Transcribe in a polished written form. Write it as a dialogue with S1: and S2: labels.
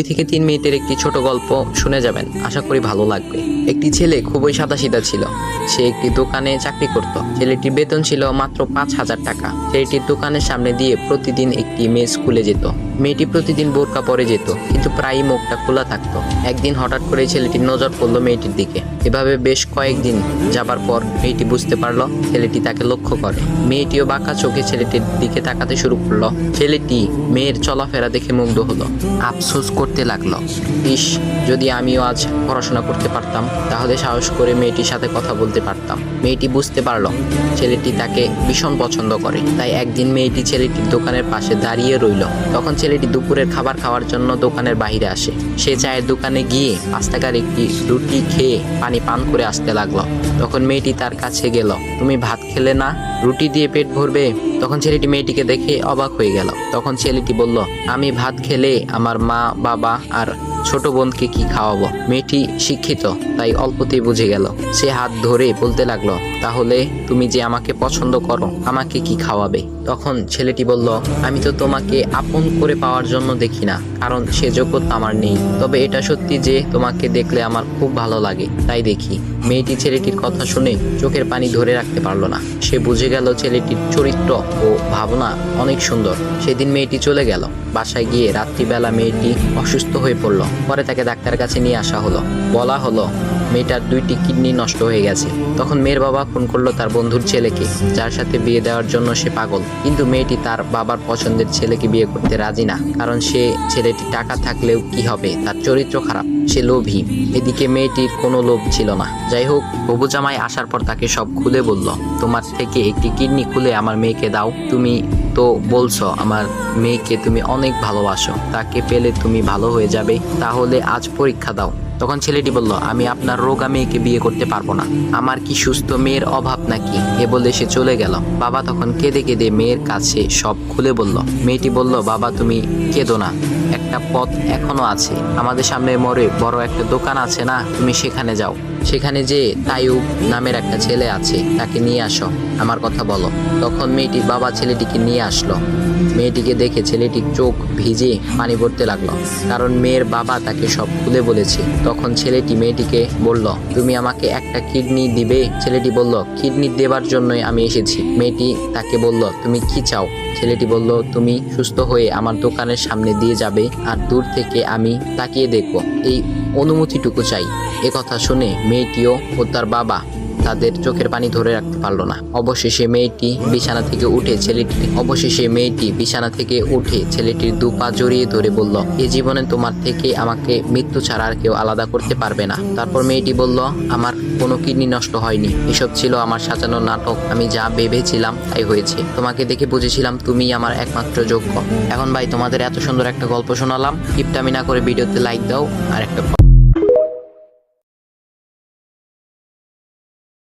S1: থেকে 3 মিনিটের একটি ছোট গল্প শুনে যাবেন, আশা করি ভালো লাগবে। একটি ছেলে খুবই সাদাসিধা ছিল। সে একটি দোকানে চাকরি করত। ছেলেটির বেতন ছিল মাত্র 5,000 টাকা। ছেলেটির দোকানের সামনে দিয়ে প্রতিদিন একটি মেয়ে স্কুলে যেত। মেয়েটি প্রতিদিন বোরকা পরে যেত, কিন্তু প্রায়ই মুখটা খোলা থাকতো। একদিন হঠাৎ করে ছেলেটির নজর পড়লো মেয়েটির দিকে। এভাবে বেশ কয়েকদিন যাবার পর মেয়েটি বুঝতে পারলো ছেলেটি তাকে লক্ষ্য করে। মেয়েটিও বাঁকা চোখে ছেলেটির দিকে তাকাতে শুরু করলো। ছেলেটি মেয়ের চলাফেরা দেখে মুগ্ধ হলো। আফসোস করতে লাগলো, ইস, যদি আমিও আজ পড়াশোনা করতে পারতাম, তাহলে সাহস করে মেয়েটির সাথে কথা বলতে পারতাম। মেয়েটি বুঝতে পারলো ছেলেটি তাকে ভীষণ পছন্দ করে। তাই একদিন মেয়েটি ছেলেটির দোকানের পাশে দাঁড়িয়ে রইল। তখন ছেলেটি দুপুরের খাবার খাওয়ার জন্য দোকানের বাইরে আসে। সে চায়ের দোকানে গিয়ে 5 টাকার একটি রুটি খেয়ে পানি পান করে আসতে লাগলো। তখন মেয়েটি তার কাছে গেল। তুমি ভাত খেলে না, রুটি দিয়ে পেট ভরবে? তখন ছেলেটি মেয়েটিকে দেখে অবাক হয়ে গেল। তখন ছেলেটি বলল, আমি ভাত খেলে আমার মা, বাবা আর ছোট বোনকে কি খাওয়াবো? মেয়েটি শিক্ষিত, তাই অল্পতেই বুঝে গেল। সে হাত ধরে বলতে লাগলো, তাহলে তুমি যে আমাকে পছন্দ করো, আমাকে কি খাওয়াবে? তখন ছেলেটি বলল, আমি তো তোমাকে আপন করে পাওয়ার জন্য দেখি না, কারণ সে যোগ্যতা আমার নেই। তবে এটা সত্যি যে তোমাকে দেখলে আমার খুব ভালো লাগে, তাই দেখি। মেয়েটি ছেলেটির কথা শুনে চোখের পানি ধরে রাখতে পারলো না। সে বুঝে গেল ছেলেটির চরিত্র ও ভাবনা অনেক সুন্দর। সেদিন মেয়েটি চলে গেল। বাসায় গিয়ে রাত্রিবেলা মেয়েটি অসুস্থ হয়ে পড়ল। পরে তাকে ডাক্তারের কাছে নিয়ে আসা হলো। বলা হলো মেয়েটার 2টি কিডনি নষ্ট হয়ে গেছে। তখন মেয়ের বাবা ফোন করলো তার বন্ধুর ছেলেকে, যার সাথে বিয়ে দেওয়ার জন্য সে পাগল। কিন্তু মেয়েটি তার বাবার পছন্দের ছেলেকে বিয়ে করতে রাজি না, কারণ সে ছেলেটি টাকা থাকলেও কি হবে, তার চরিত্র খারাপ, সে লোভী। এদিকে মেয়েটির কোনো লোভ ছিল না। যাই হোক, হবু জামাই আসার পর তাকে সব খুলে বলল, তোমার থেকে একটি কিডনি খুলে আমার মেয়েকে দাও। তুমি তো বলছো আমার মেয়েকে তুমি অনেক ভালোবাসো, তাকে পেলে তুমি ভালো হয়ে যাবে, তাহলে আজ পরীক্ষা দাও। তখন ছেলেটি বলল, আমি আপনার রোগা মেয়েকে বিয়ে করতে পারবো না, আমার কি সুস্থ মেয়ের অভাব নাকি? এ বলে সে চলে গেল। বাবা তখন কেঁদে কেঁদে মেয়ের কাছে সব খুলে বলল। মেয়েটি বলল, বাবা তুমি কেঁদো না, একটা পথ এখনো আছে। আমাদের সামনে মোড়ে বড় একটা দোকান আছে না, তুমি সেখানে যাও। সেখানে যে তাইয়ুব নামের একটা ছেলে আছে, তাকে নিয়ে আসো, আমার কথা বলো। তখন মেয়েটির বাবা ছেলেটিকে নিয়ে আসলো। মেয়েটিকে দেখে ছেলেটির চোখ ভিজে পানি পড়তে লাগলো, কারণ মেয়ের বাবা তাকে সব খুলে বলেছে। তখন ছেলেটি মেয়েটিকে বলল, তুমি আমাকে একটা কিডনি দিবে? ছেলেটি বলল, কিডনি দেবার জন্যই আমি এসেছি। মেয়েটি তাকে বলল, তুমি কি চাও? ছেলেটি বলল, তুমি সুস্থ হয়ে আমার দোকানের সামনে দিয়ে যাবে, আর দূর থেকে আমি তাকিয়ে দেখব, এই অনুমতিটুকু চাই। এ কথা শুনে মেয়েটিও ও তার বাবা তাদের চোখের পানি ধরে রাখতে পারলো না। অবশেষে মেয়েটি বিছানা থেকে উঠে ছেলেটির 2 পা জড়িয়ে ধরে বলল, এই জীবনে তোমার থেকে আমাকে মৃত্যু ছাড়া আর কেউ আলাদা করতে পারবে না। তারপর মেয়েটি বলল, আমার কোনো কিডনি নষ্ট হয়নি, এসব ছিল আমার সাজানো নাটক। আমি যা ভেবেছিলাম তাই হয়েছে। তোমাকে দেখে বুঝেছিলাম তুমি আমার একমাত্র যোগ্য। এখন ভাই, তোমাদের এত সুন্দর একটা গল্প শোনালাম, কিপটামি না করে ভিডিওতে লাইক দাও আর একটা